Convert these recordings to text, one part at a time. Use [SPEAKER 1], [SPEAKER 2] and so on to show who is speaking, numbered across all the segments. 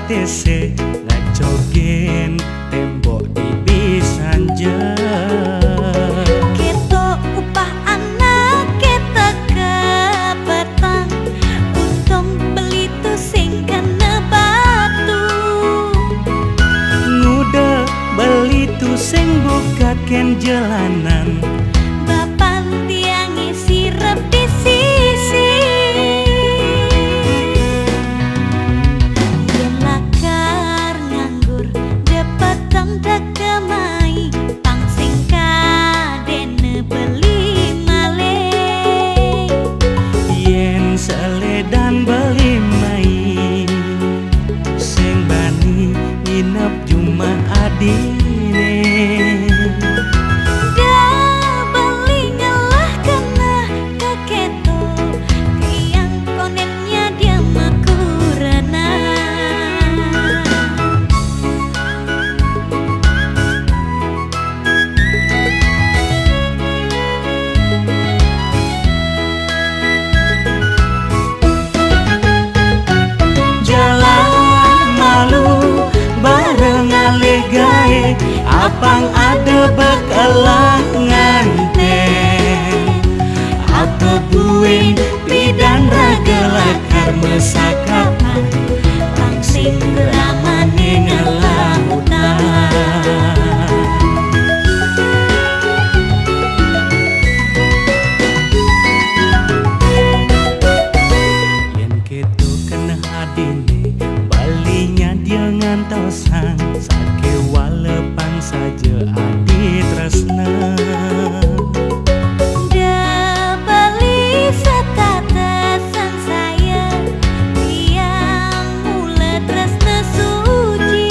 [SPEAKER 1] tese ngajogen tembok di Bisanja.
[SPEAKER 2] Ketok upah anak kita kepetang, untung beli tu sing kena batu.
[SPEAKER 1] Nguda beli tu sing bukaken jalanan,
[SPEAKER 2] Bapan tiang isi repi sisi. Yen lakar nganggur depetang dekemai, pang sing kadene beli malih.
[SPEAKER 1] yen seledan beli mai, sing bani nginep Jumat adine. Apang ada bekalah nganteng, apa buing pidan ragelakar mesakapan,
[SPEAKER 2] Pang sing ramane ngalah utang.
[SPEAKER 1] yen ketu kena hadine balinya dia ngantosan sake walepan saja adi tresna.
[SPEAKER 2] Dia beli setatesan saya, tiang mula tresna suci.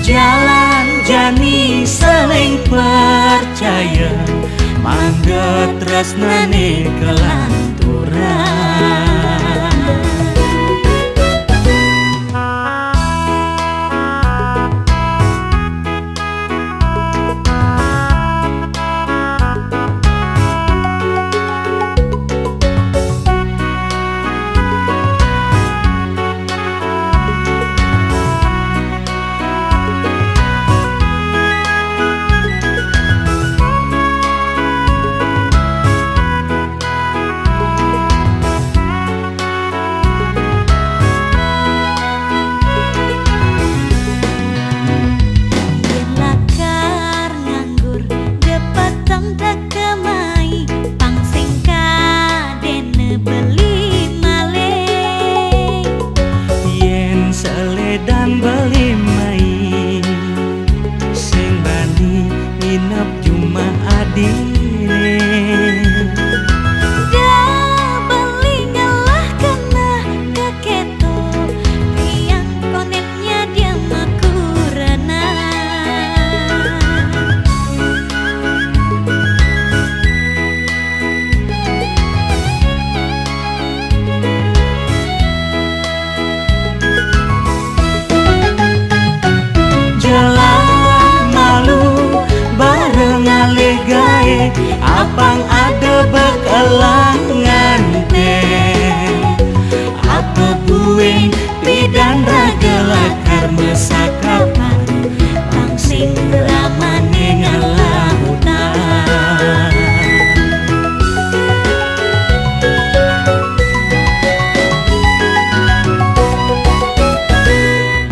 [SPEAKER 1] Jalan jani saling percaya, mangga tresnane kelanturan. Dan beli mai, sing bani nginep Jumat adine.
[SPEAKER 2] Dia beli ngalah kena keketo, tiang koneknya dia makurana.
[SPEAKER 1] Apang ada bekalah nganteng, apa buing pidan ragelakar mesakapan,
[SPEAKER 2] Pang sing ramane ngalah utang.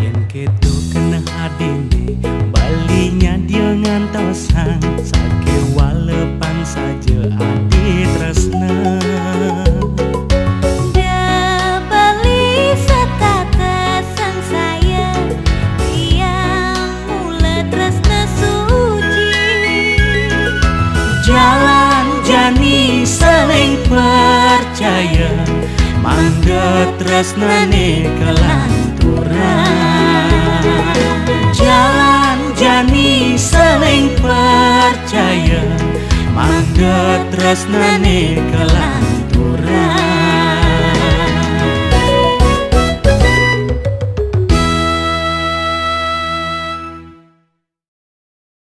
[SPEAKER 1] yen ketu kena hadine balinya dia ngantosan sake walepan saja adi tresna.
[SPEAKER 2] Dia beli setatesan saya, tiang mula tresna suci.
[SPEAKER 1] Jalan jani saling percaya, mangga tresnane kelanturan. Jalan jani saling percaya, mangga tresnane kelanturan.